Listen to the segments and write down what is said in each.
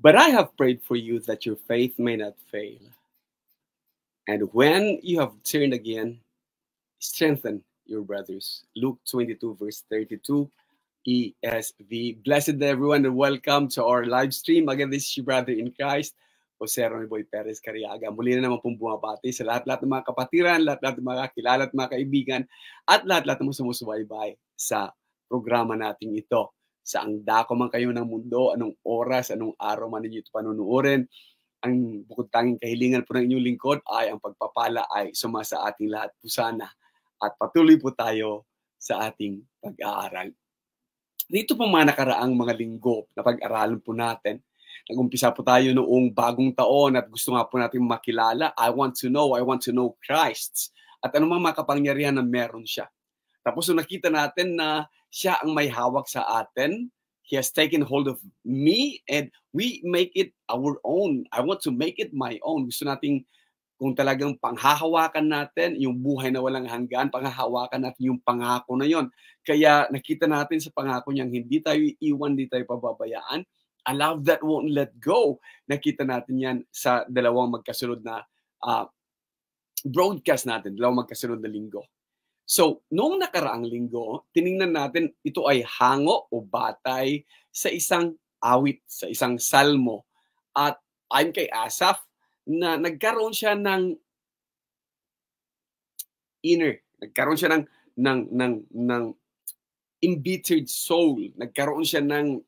But I have prayed for you that your faith may not fail. And when you have turned again, strengthen your brothers. Luke 22, verse 32, ESV. Blessed day, everyone, and welcome to our live stream. Again, this is your brother in Christ, Jose Ronnie Boy Perez Cariaga. Muli na naman pong bumabati sa lahat-lahat ng mga kapatiran, lahat-lahat ng mga kakilala at mga kaibigan, at lahat-lahat ng mga sumusubaybay sa programa natin ito. Saang dako man kayo ng mundo, anong oras, anong araw man ninyo ito panunuorin, ang bukod tanging kahilingan po ng inyong lingkod ay ang pagpapala ay sumasa ating lahat po sana. At patuloy po tayo sa ating pag-aaral. Dito po mga nakaraang mga linggo na pag-aralan po natin, nag-umpisa po tayo noong bagong taon at gusto nga po natin makilala, I want to know Christ. At ano mga kapangyarihan na meron siya. Tapos nung nakita natin na siya ang may hawak sa atin, He has taken hold of me and we make it our own. I want to make it my own. Gusto nating kung talagang panghahawakan natin yung buhay na walang hanggan, panghahawakan natin yung pangako na yon. Kaya nakita natin sa pangako niyang hindi tayo iiwan, hindi tayo pababayaan. A love that won't let go. Nakita natin yan sa dalawang magkasunod na broadcast natin, dalawang magkasunod na linggo. So, noong nakaraang linggo, tiningnan natin ito ay hango o batay sa isang awit, sa isang salmo. At ayon kay Asaph, na nagkaroon siya ng nagkaroon siya ng embittered soul, nagkaroon siya ng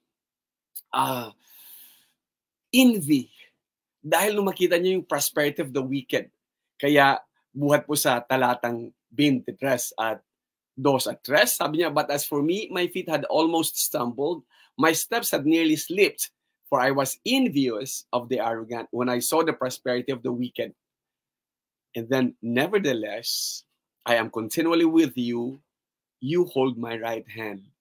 envy dahil nung makita niya yung prosperity of the wicked. Kaya buhat po sa talatang 23 at 2 at 3, sabi niya, but as for me, my feet had almost stumbled, my steps had nearly slipped, for I was envious of the arrogant when I saw the prosperity of the wicked. And then, nevertheless, I am continually with you, you hold my right hand.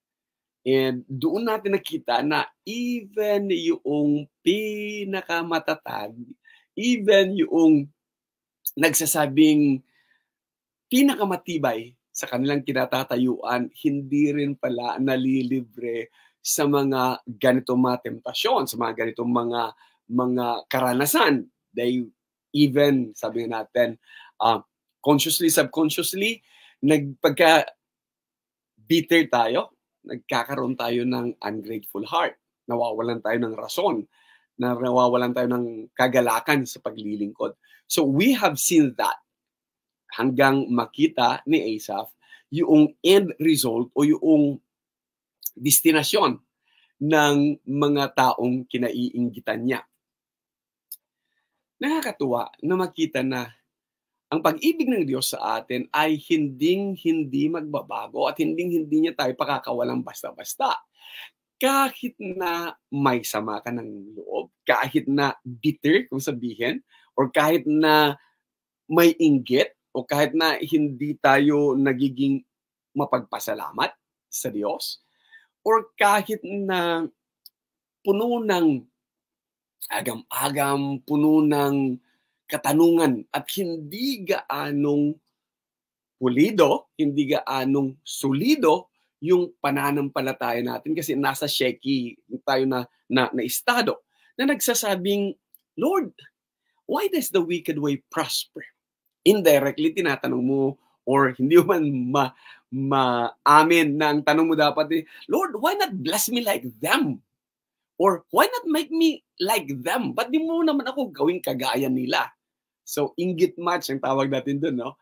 And doon natin nakita na even yung pinakamatatag, even yung nagsasabing pinakamatibay sa kanilang kinatatayuan, hindi rin pala nalilibre sa mga ganitong mga temptasyon, sa mga ganitong mga karanasan. They even, sabi natin, consciously, subconsciously, pagka-bitter tayo, nagkakaroon tayo ng ungrateful heart. Nawawalan tayo ng rason, nawawalan tayo ng kagalakan sa paglilingkod. So we have seen that hanggang makita ni Asaph yung end result o yung destinasyon ng mga taong kinaiinggitan niya. Nakakatuwa na makita na ang pag-ibig ng Diyos sa atin ay hindi magbabago at hindi niya tayo pakakawalang basta-basta. Kahit na may sama ka ng loob, kahit na bitter kung sabihin, or kahit na may inggit, o kahit na hindi tayo nagiging mapagpasalamat sa Diyos, or kahit na puno ng agam-agam, puno ng katanungan, at hindi gaanong pulido, hindi gaanong solido yung pananampalataya natin kasi nasa shaky tayo na estado na nagsasabing, Lord, why does the wicked way prosper? Indirectly, tinatanong mo, or hindi man ma-amin na ang tanong mo dapat, Lord, why not bless me like them? Or why not make me like them? Ba't di mo naman ako gawing kagaya nila? So, inggit match ang tawag natin doon, no?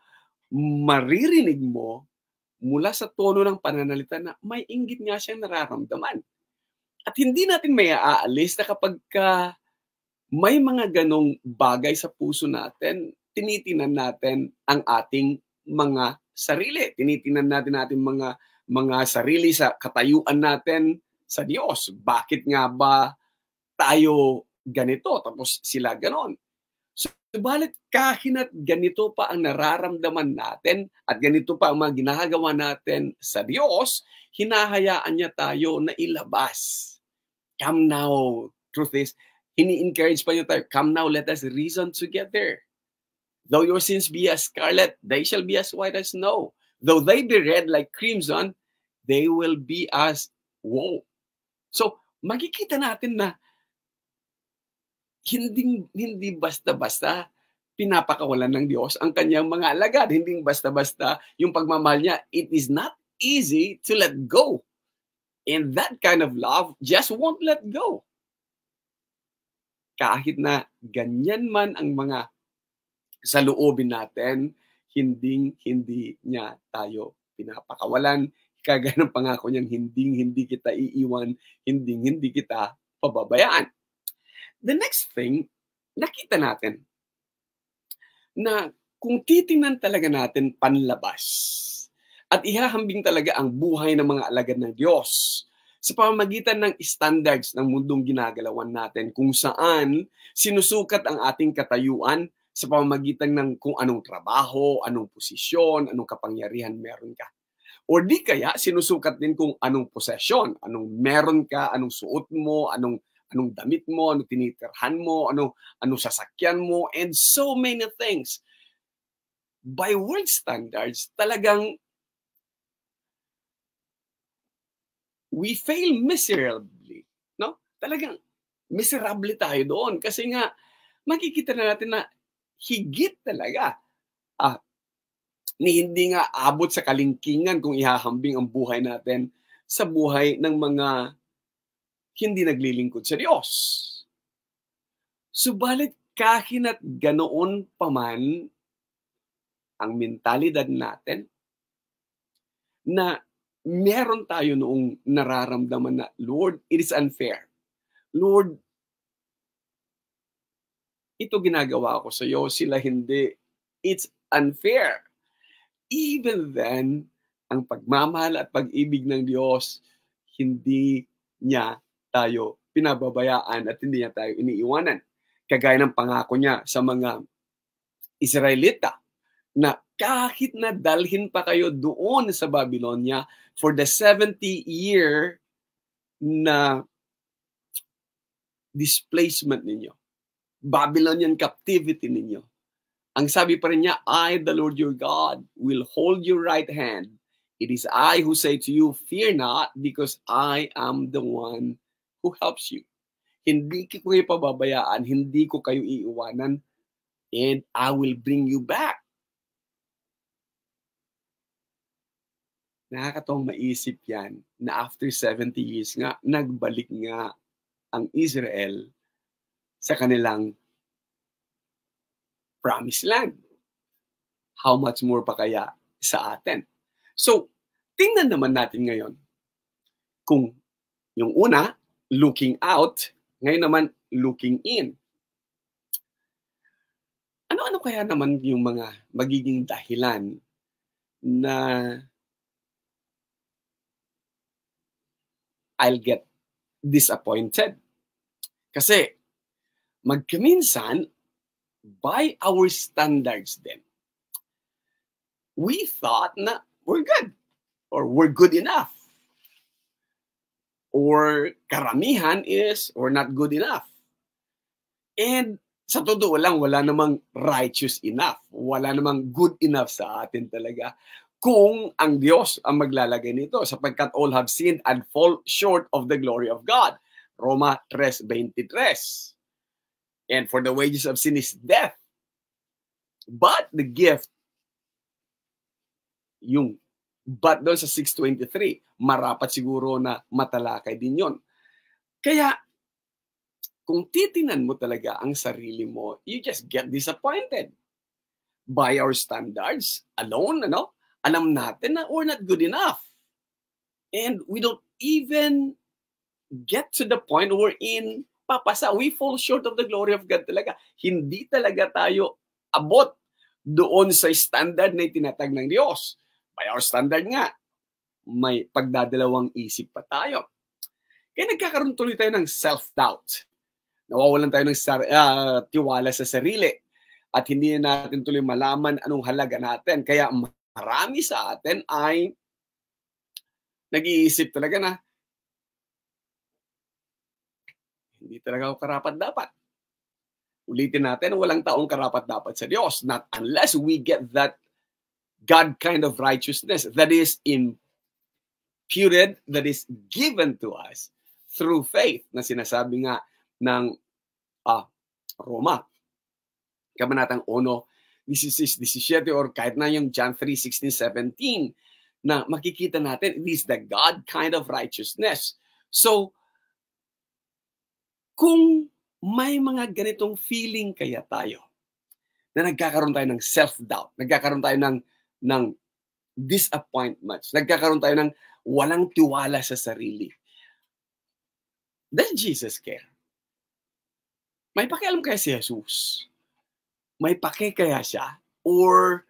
Maririnig mo mula sa tono ng pananalita na may inggit nga siyang nararamdaman. At hindi natin may aalis na kapag may mga ganong bagay sa puso natin, tinitinan natin ang ating mga sarili. Tinitinan natin mga sarili sa katayuan natin sa Diyos. Bakit nga ba tayo ganito? Tapos sila ganon. Subalit kahit ganito pa ang nararamdaman natin at ganito pa ang mga ginagawa natin sa Diyos, hinahayaan niya tayo na ilabas. Come now. Truth is, ini-encourage pa niya tayo, come now, let us reason together. Though your sins be as scarlet, they shall be as white as snow. Though they be red like crimson, they will be as wool. So, makikita natin na hindi basta-basta pinapakawalan ng Diyos ang kanyang mga alagad. Hindi basta-basta yung pagmamahal niya. It is not easy to let go. And that kind of love just won't let go. Kahit na ganyan man ang mga saloobin natin, hindi niya tayo pinapakawalan. Kagaya ng pangako niyang hindi kita iiwan, hindi kita pababayaan. The next thing, nakita natin na kung titingnan talaga natin panlabas at ihahambing talaga ang buhay ng mga alagad ng Diyos sa pamamagitan ng standards ng mundong ginagalawan natin, kung saan sinusukat ang ating katayuan sa pamamagitan ng kung anong trabaho, anong posisyon, anong kapangyarihan meron ka. O di kaya sinusukat din kung anong posesyon, anong meron ka, anong suot mo, anong damit mo, anong tinitirhan mo, anong sasakyan mo, and so many things. By world standards, talagang we fail miserably. No? Talagang miserable tayo doon. Kasi nga, makikita na natin na higit talaga. Hindi nga abot sa kalingkingan kung ihahambing ang buhay natin sa buhay ng mga hindi naglilingkod sa Diyos. Subalit kahit at ganoon pa man ang mentalidad natin, na meron tayo noong nararamdaman na, Lord, it is unfair. Lord, ito ginagawa ko sa iyo, sila hindi. It's unfair. Even then, ang pagmamahal at pag-ibig ng Diyos, hindi niya tayo pinababayaan at hindi niya tayo iniiwanan. Kagaya ng pangako niya sa mga Israelita na kahit na dalhin pa kayo doon sa Babylonia for the 70 year na displacement ninyo, Babylonian captivity ninyo, ang sabi pa rin niya, I, the Lord your God, will hold your right hand. It is I who say to you, fear not, because I am the one who helps you. Hindi ko kayo pababayaan, hindi ko kayo iiwanan, and I will bring you back. Nakakatawang maisip yan na after 70 years nga, nagbalik nga ang Israel sa kanilang promised land. How much more pa kaya sa atin? So, tingnan naman natin ngayon kung yung una, looking out, ngayon naman looking in. Ano-ano kaya naman yung mga magiging dahilan na I'll get disappointed? Kasi magkaminsan, by our standards then, we thought na we're good or we're good enough. Or karamihan is we're not good enough. And sa totoo lang, wala namang righteous enough. Wala namang good enough sa atin talaga. Kung ang Diyos ang maglalagay nito, sapagkat all have sinned and fall short of the glory of God. Roma 3:23. And for the wages of sin is death. But the gift, but doon sa 6:23, marapat siguro na matalakay din yon. Kaya, kung titinan mo talaga ang sarili mo, you just get disappointed. By our standards alone, alam natin na we're not good enough. And we don't even get to the point wherein papasa. We fall short of the glory of God talaga. Hindi talaga tayo abot doon sa standard na itinatag ng Diyos. By our standard nga, may pagdadalawang isip pa tayo. Kaya nagkakaroon tuloy tayo ng self-doubt. Nawawalan tayo ng tiwala sa sarili. At hindi natin tuloy malaman anong halaga natin. Kaya marami sa atin ay nag-iisip talaga na hindi talaga ako karapat-dapat. Ulitin natin, walang taong karapat-dapat sa Diyos. Not unless we get that God kind of righteousness that is imputed, that is given to us through faith, na sinasabi nga ng Roma. Kabanatang 1, 16, 17, or kahit na yung John 3, 16, 17, na makikita natin, it is the God kind of righteousness. So, kung may mga ganitong feeling kaya tayo, na nagkakaroon tayo ng self-doubt, nagkakaroon tayo ng disappointments, nagkakaroon tayo ng walang tiwala sa sarili, does Jesus care? May pakialam kaya si Jesus? May pake kaya siya? Or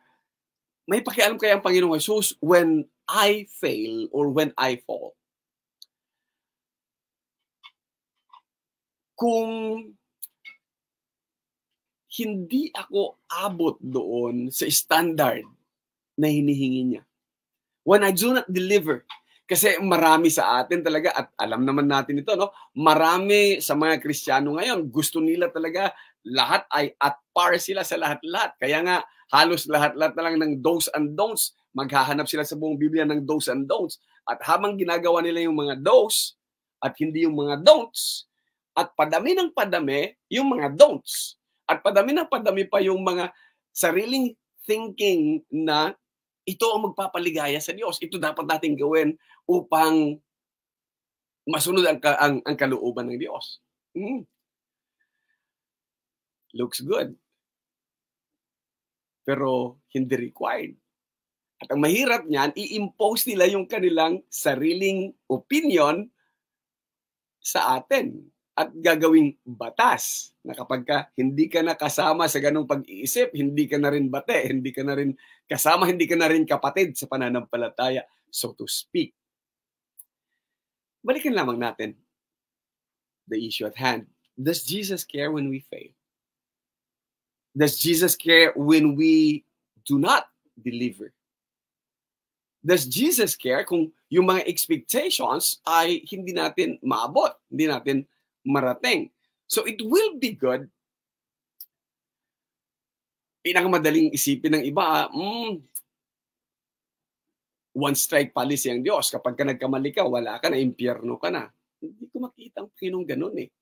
may pakialam kaya ang Panginoong Jesus when I fail or when I fall? Kung hindi ako abot doon sa standard na hinihingi niya, when I do not deliver, kasi marami sa atin talaga, at alam naman natin ito, no? Marami sa mga Kristiyano ngayon, gusto nila talaga lahat ay at par sila sa lahat-lahat. Kaya nga, halos lahat-lahat na lang ng do's and don'ts. Maghahanap sila sa buong Biblia ng do's and don'ts. At habang ginagawa nila yung mga do's at hindi yung mga don'ts, at padami ng padami yung mga don'ts, at padami ng padami pa yung mga sariling thinking na ito ang magpapaligaya sa Diyos. Ito dapat natin gawin upang masunod ang kalooban ng Diyos. Looks good. Pero hindi required. At ang mahirap niyan, i-impose nila yung kanilang sariling opinion sa atin at gagawing batas na kapag hindi ka na kasama sa ganung pag-iisip, hindi ka na rin bate, hindi ka na rin kasama, hindi ka na rin kapatid sa pananampalataya, so to speak. Balikan lamang natin the issue at hand. Does Jesus care when we fail? Does Jesus care when we do not deliver? Does Jesus care kung yung mga expectations ay hindi natin maabot, hindi natin marating? So it will be good. Pinakamadaling isipin ng iba, one strike policy ang Diyos. Kapag ka nagkamali ka, wala ka na, impyerno ka na. Hindi ko makita ang Panginoong ganun eh.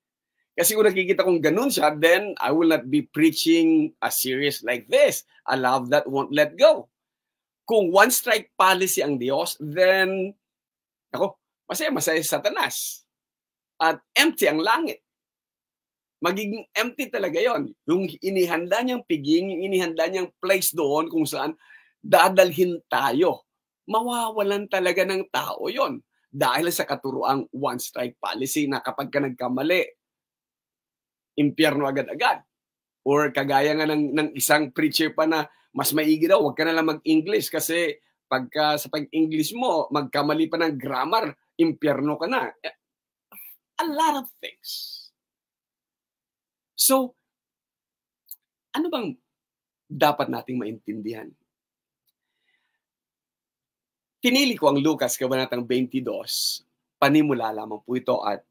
Kasi kung nakikita kong ganun siya, then I will not be preaching a series like this. A love that won't let go. Kung one strike policy ang Diyos, then, masaya Satanas. At empty ang langit. Magiging empty talaga yon. Yung inihanda niyang piging, yung inihanda niyang place doon kung saan dadalhin tayo. Mawawalan talaga ng tao yon. Dahil sa katuroang one strike policy na kapag ka nagkamali, impyerno agad-agad. Or kagaya nga ng isang preacher pa na mas maigi daw, huwag ka na lang mag-English kasi pagka sa pag-English mo, magkamali pa ng grammar, impyerno ka na. A lot of things. So, ano bang dapat nating maintindihan? Pinili ko ang Lucas, kabanatang 22. Panimula lamang po ito at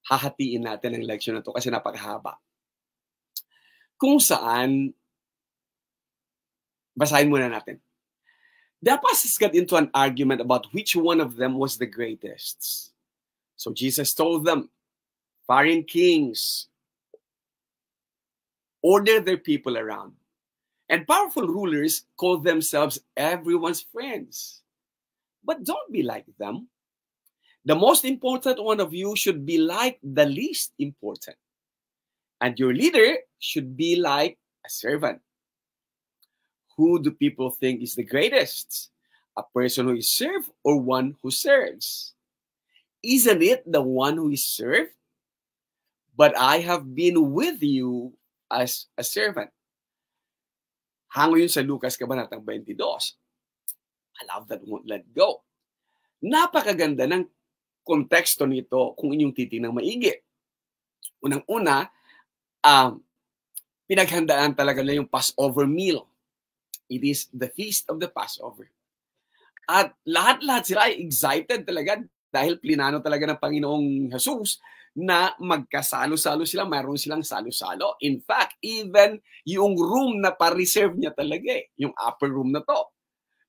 hahatiin natin ang leksyon na ito kasi napakahaba. Kung saan, basahin muna natin. The apostles got into an argument about which one of them was the greatest. So Jesus told them, foreign kings order their people around, and powerful rulers call themselves everyone's friends. But don't be like them. The most important one of you should be like the least important, and your leader should be like a servant. Who do people think is the greatest? A person who is served or one who serves? Isn't it the one who is served? But I have been with you as a servant. Hango yun sa Lucas kabanatang 22. A love that won't let go. Napakaganda ng konteksto nito kung inyong titinang maigi. Unang-una, pinaghandaan talaga na yung Passover meal. It is the feast of the Passover. At lahat-lahat sila ay excited talaga dahil plinano talaga ng Panginoong Jesus na magkasalo-salo sila, mayroon silang salo-salo. In fact, even yung room na pa-reserve niya talaga yung upper room na to.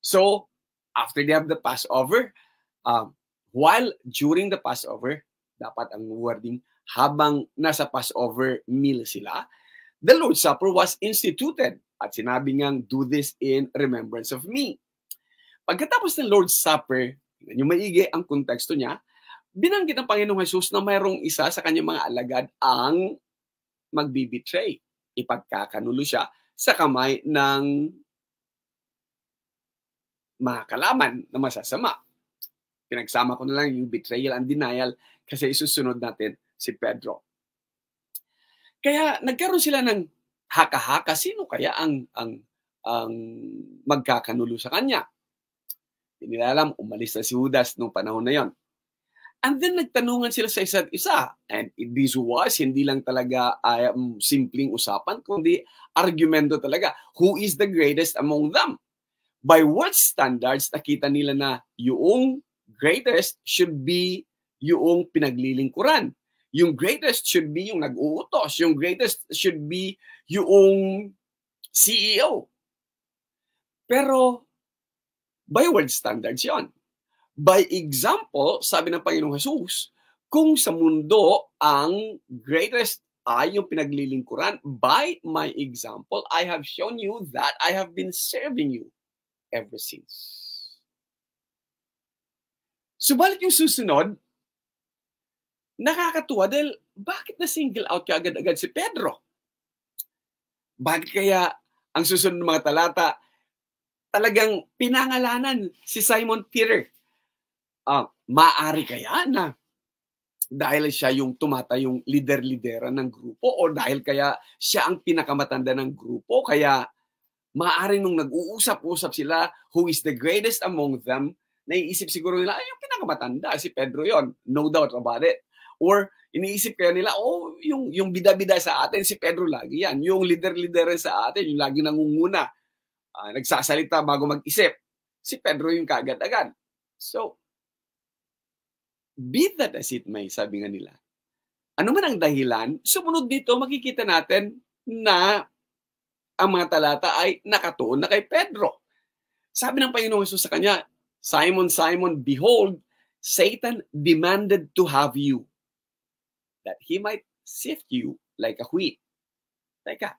So, after they have the Passover, while during the Passover, dapat ang wording, habang nasa Passover meal sila, the Lord's Supper was instituted. At sinabi ngang, do this in remembrance of me. Pagkatapos ng Lord's Supper, yung maigi ang konteksto niya, binanggit ng Panginoong Jesus na mayroong isa sa kanyang mga alagad ang magbibitray. Ipagkakanulo siya sa kamay ng mga kalaban na masasama. Pinagsama ko na lang yung betrayal and denial kasi isusunod natin si Pedro. Kaya nagkaroon sila ng haka-haka. Sino kaya ang magkakanulo sa kanya? Hindi nila alam, umalis na si Judas nung panahon na yon. And then nagtanungan sila sa isa't isa. And this was hindi lang talaga simpleng usapan, kundi argumento talaga. Who is the greatest among them? By what standards, nakita nila na yung greatest should be yung pinaglilingkuran. Yung greatest should be yung nag-uutos. Yung greatest should be yung CEO. Pero, by world standards yon. By example, sabi ng Panginoong Jesus, kung sa mundo ang greatest ay yung pinaglilingkuran, by my example, I have shown you that I have been serving you ever since. Subalit yung susunod, nakakatuwa dahil bakit na single out ka agad-agad si Pedro? Bakit kaya ang susunod ng mga talata, talagang pinangalanan si Simon Peter? Maaari kaya na dahil siya yung tumatayong lider-lidera ng grupo o dahil kaya siya ang pinakamatanda ng grupo, kaya maaaring nung nag-uusap-usap sila, who is the greatest among them, naiisip siguro nila, ay, yung pinakamatanda, si Pedro yon, no doubt about it. Or iniisip kaya nila, yung bida-bida sa atin, si Pedro lagi yan. Yung leader-leader sa atin, yung lagi nangunguna, nagsasalita bago mag-isip, si Pedro yung kagad-agad. So, be that as it may, sabi nga nila. Ano man ang dahilan, sumunod dito, makikita natin na ang mga talata ay nakatuon na kay Pedro. Sabi ng Panginoong Jesus sa kanya, Simon, Simon, behold, Satan demanded to have you, that he might sift you like a wheat. Teka,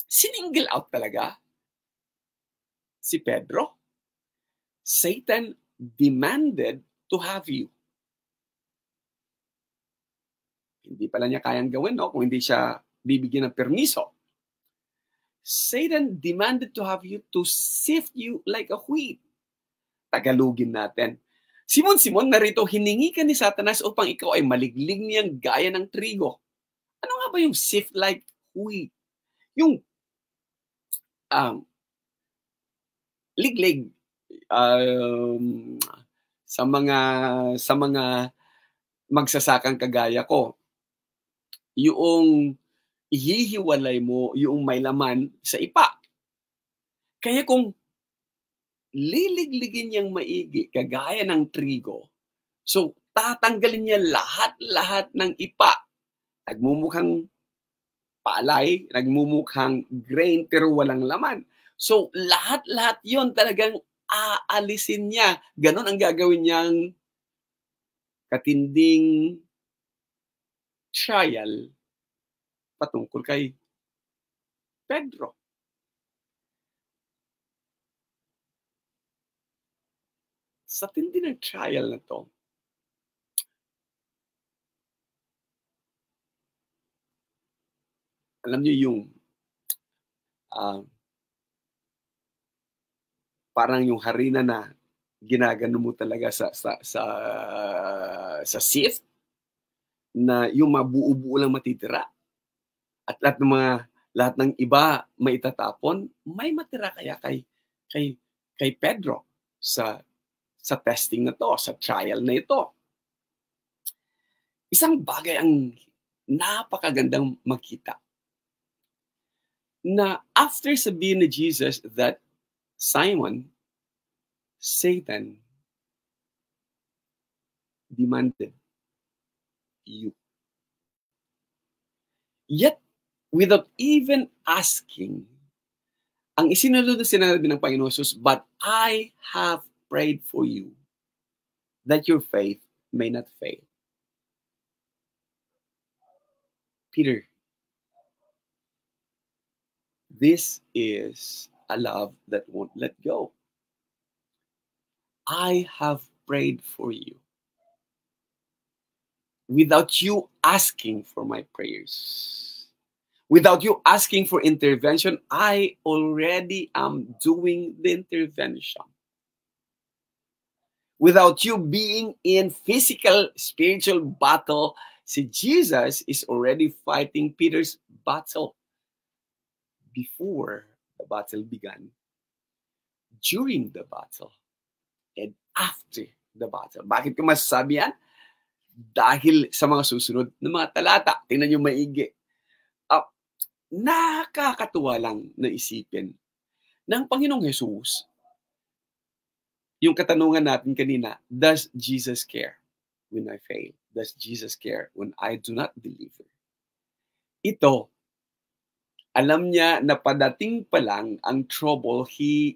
sininggle out talaga si Pedro? Satan demanded to have you. Hindi pala niya kayang gawin, no? Kung hindi siya bibigyan ng permiso. Satan demanded to have you to sift you like a wheat. Tagalogin natin. Simon, narito hiningi ka ni Satanas upang ikaw ay maliglig niyang gaya ng trigo. Ano nga ba yung sift like wheat? Yung liglig sa mga magsasakang kagaya ko. Yung ihihiwalay mo yung may laman sa ipa. Kaya kung liligligin niyang maigi, kagaya ng trigo, so tatanggalin niya lahat ng ipa. Nagmumukhang palay, nagmumukhang grain, pero walang laman. So lahat yon talagang aalisin niya. Ganon ang gagawin niyang katinding trial patungkol kay Pedro. Sa tindi ng trial na to, alam niyo yung parang yung harina na ginagano mo talaga sa sift, na yung mabuo-buo lang matitira. At lahat ng iba maitatapon, may matira kaya kay Pedro sa testing na to, sa trial na ito. Isang bagay ang napakagandang makita. Na after sabihin ni Jesus that Simon, Satan demanded you. Yet, without even asking, ang isinulod na sinabi ng Panginoon Jesus, but I have prayed for you that your faith may not fail. Peter, This is a love that won't let go. I have prayed for you without you asking for my prayers. Without you asking for intervention, I already am doing the intervention. Without you being in physical, spiritual battle, si Jesus is already fighting Peter's battle before the battle began, during the battle, and after the battle. Bakit ko masasabi yan? Dahil sa mga susunod na mga talata. Tingnan nyo maigi. Nakakatuwa lang na isipin ng Panginoong Jesus yung katanungan natin kanina, does Jesus care when I fail? Does Jesus care when I do not deliver? Ito, alam niya na padating pa lang ang trouble, he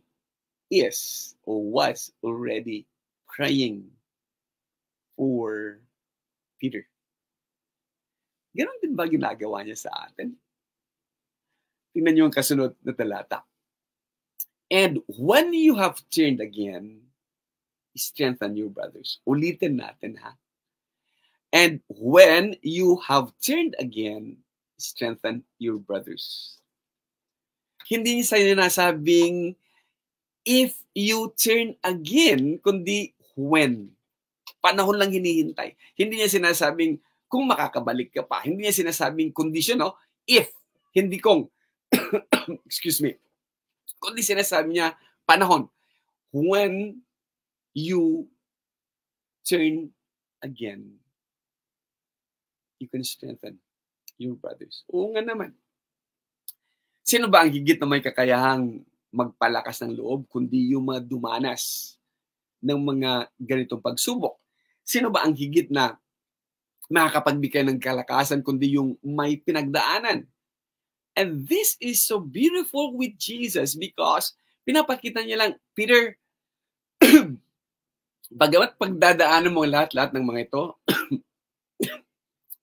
is or was already praying for Peter. Ganon din ba ginagawa niya sa atin? Tingnan niyo ang kasunod na talata. And when you have turned again, strengthen your brothers. Ulitin natin ha. And when you have turned again, strengthen your brothers. Hindi niya sa'yo nasabing if you turn again, kundi when. Panahon lang hinihintay. Hindi niya sinasabing kung makakabalik ka pa. Hindi niya sinasabing condition, no? If. Hindi kung, excuse me, kundi sinasabi niya, panahon. When you turn again, you can strengthen your brothers. Oo nga naman. Sino ba ang higit na may kakayahang magpalakas ng loob, kundi yung mga dumanas ng mga ganitong pagsubok? Sino ba ang higit na makakapagbigay ng kalakasan, kundi yung may pinagdaanan? And this is so beautiful with Jesus because pinapakita niya lang, Peter, bagamat pagdadaanan mo lahat-lahat ng mga ito,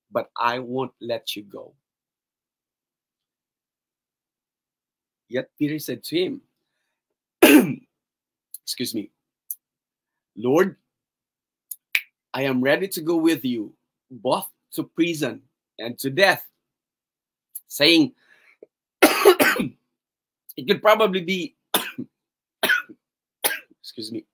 but I won't let you go. Yet Peter said to him, excuse me, Lord, I am ready to go with you, both to prison and to death. Saying, it could probably be, excuse me,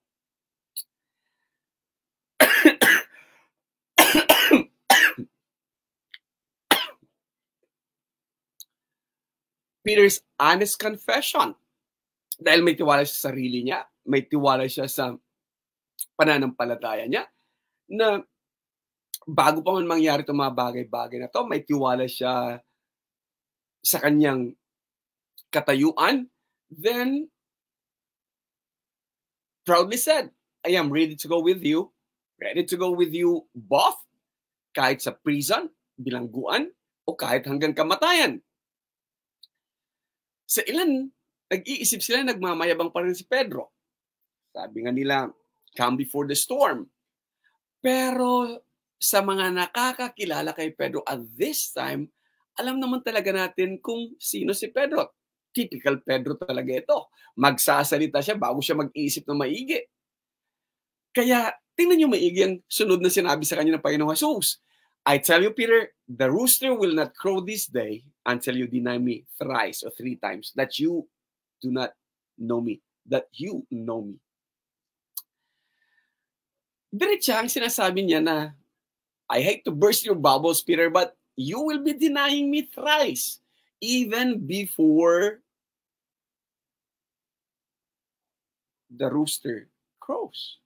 Peter's honest confession. Dahil may tiwala siya sa sarili niya, may tiwala siya sa pananampalataya niya, na bago pa man mangyari itong mga bagay-bagay na to, may tiwala siya sa kanyang katayuan, then proudly said, I am ready to go with you both, kahit sa prison, bilangguan, o kahit hanggang kamatayan. Sa ilan, nag-iisip sila, nagmamayabang pa rin si Pedro. Sabi nga nila, come before the storm. Pero sa mga nakakakilala kay Pedro at this time, alam naman talaga natin kung sino si Pedro. Typical Pedro talaga ito. Magsasalita siya bago siya mag-iisip ng maigi. Kaya tingnan niyo maigi ang sunod na sinabi sa kanya ng Panginoong Jesus. I tell you, Peter, the rooster will not crow this day until you deny me thrice or 3 times, that you do not know me, that you know me. Diretsa ang sinasabi niya na, I hate to burst your bubbles, Peter, but you will be denying me thrice, even before the rooster crows.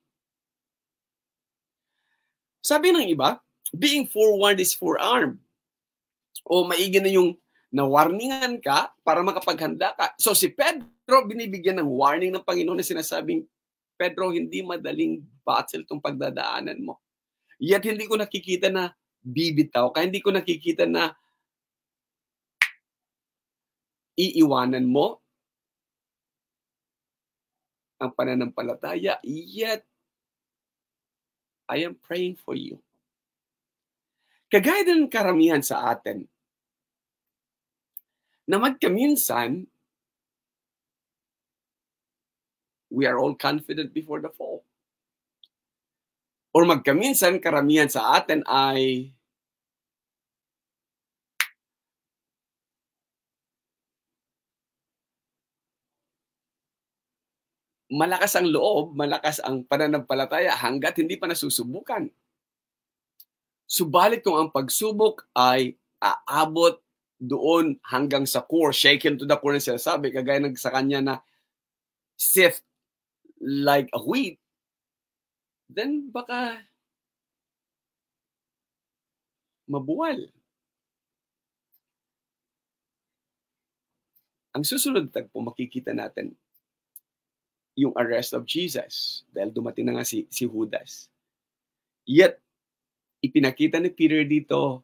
Sabi ng iba, being forewarned is forearmed. O maigi na yung na-warningan ka para makapaghanda ka. So si Pedro, binibigyan ng warning ng Panginoon na sinasabing, Pedro, hindi madaling battle itong pagdadaanan mo. Yet hindi ko nakikita na bibitaw, kaya hindi ko nakikita na iiwanan mo ang pananampalataya. Yet, I am praying for you. Kagaya ng karamihan sa atin, na magkaminsan, we are all confident before the fall. Or magkaminsan, karamihan sa atin ay malakas ang loob, malakas ang pananampalataya hanggat hindi pa nasusubukan. Subalit kung ang pagsubok ay aabot doon hanggang sa core, shaken to the core na sinasabi, kagaya ng sa kanya na sift like a wheat, then baka mabuwal. Ang susunod tagpo, makikita natin yung arrest of Jesus dahil dumating na nga si Judas. Yet, ipinakita ni Peter dito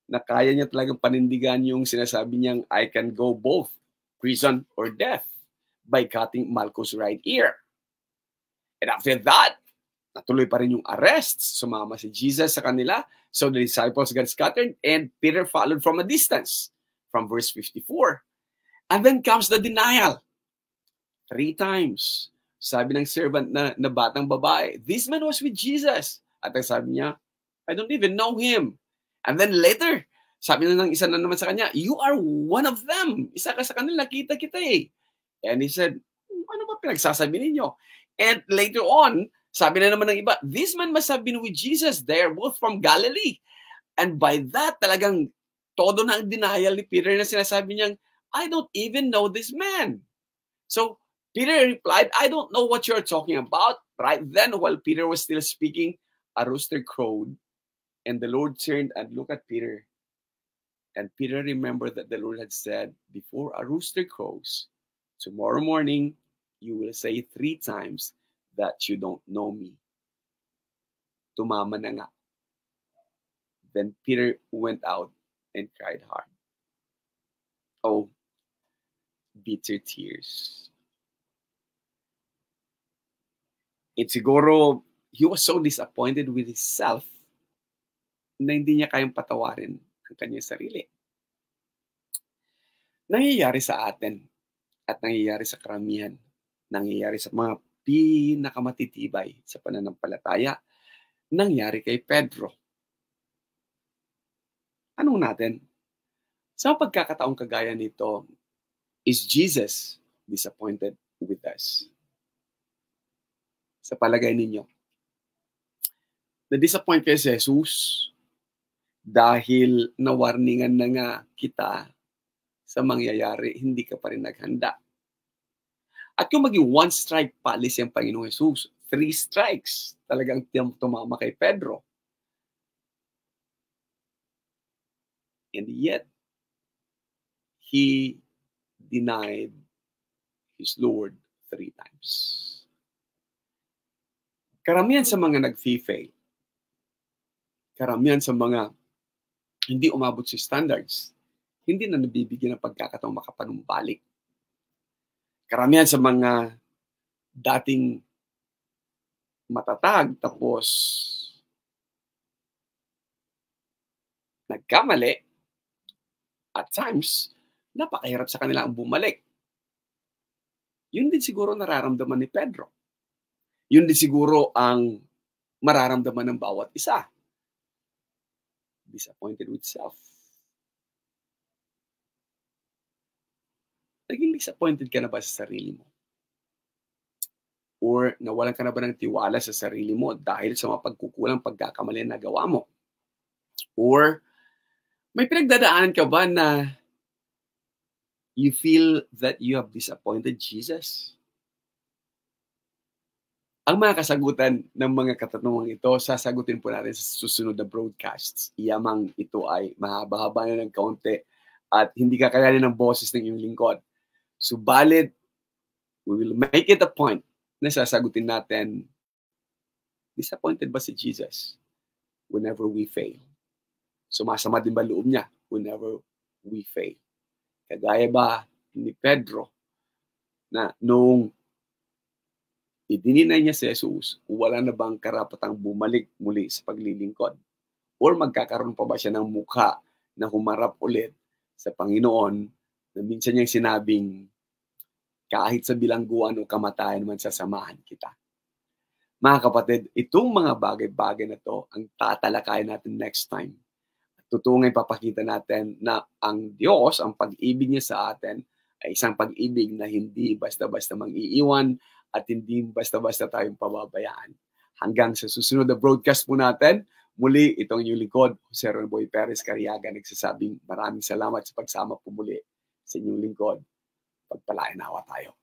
na kaya niya talagang panindigan yung sinasabi niyang, I can go both prison or death by cutting Malchus' right ear. And after that, natuloy pa rin yung arrest. Sumama si Jesus sa kanila. So the disciples got scattered and Peter followed from a distance from verse 54. And then comes the denial. 3 times. Sabi ng servant na batang babae, this man was with Jesus. At ang sabi niya, I don't even know him. And then later, sabi na ng isa na naman sa kanya, you are one of them. Isa ka sa kanila, kita kita eh. And he said, ano ba pinagsasabi ninyo? And later on, sabi na naman ng iba, this man must have been with Jesus. They are both from Galilee. And by that, talagang todo na ang denial ni Peter na sinasabi niyang, I don't even know this man. So, Peter replied, I don't know what you're talking about. Right then, while Peter was still speaking, a rooster crowed, and the Lord turned and looked at Peter. And Peter remembered that the Lord had said, before a rooster crows, tomorrow morning, you will say 3 times that you don't know me. Tumama na nga. Then Peter went out and cried hard. Oh, bitter tears. And siguro, he was so disappointed with himself na hindi niya kayang patawarin ang kanyang sarili. Nangyayari sa atin at nangyayari sa karamihan. Nangyayari sa mga pinakamatitibay sa pananampalataya. Nangyari kay Pedro. Anong natin? Sa pagkakataong kagaya nito, is Jesus disappointed with us? Sa palagay ninyo, na-disappoint kayo si Jesus dahil nawarningan na nga kita sa mangyayari, hindi ka pa rin naghanda. At kung maging 1 strike policy ang Panginoong Jesus, 3 strikes talagang tumama kay Pedro. And yet, he denied his Lord 3 times. Karamihan sa mga nag-fail, karamihan sa mga hindi umabot sa standards, hindi na nabibigyan ng pagkakataong makapanumbalik. Karamihan sa mga dating matatag tapos nagkamali, at times, napakahirap sa kanila ang bumalik. Yun din siguro nararamdaman ni Pedro. Yun din siguro ang mararamdaman ng bawat isa. Disappointed with self. Naging disappointed ka na ba sa sarili mo? Or nawalan ka na ba ng tiwala sa sarili mo dahil sa mga pagkukulang pagkakamali na gawa mo? Or may pinagdadaanan ka ba na you feel that you have disappointed Jesus? Ang mga kasagutan ng mga katanungan ito, sasagutin po natin sa susunod na broadcasts. Iyamang ito ay mahaba-haba na ng kaunti at hindi kakayanin ng boses ng iyong lingkod. Subalit, we will make it a point na sasagutin natin, disappointed ba si Jesus whenever we fail? Sumasama din ba loob niya whenever we fail? Kagaya ba ni Pedro na noong idininay niya si Jesus, wala na bang karapatang bumalik muli sa paglilingkod? Or magkakaroon pa ba siya ng mukha na humarap ulit sa Panginoon na minsan niyang sinabing, kahit sa bilangguan o kamatayan man sasamahan kita. Mga kapatid, itong mga bagay-bagay na to ang tatalakayin natin next time. Tutungay papakita natin na ang Diyos, ang pag-ibig niya sa atin, ay isang pag-ibig na hindi basta-basta mang-iiwan at hindi basta-basta tayong pababayaan. Hanggang sa susunod na broadcast po natin, muli itong inyong lingkod, Jose Rolboy Perez Cariaga, nagsasabing maraming salamat sa pagsama po muli sa inyong lingkod. Pagpalain nawa tayo.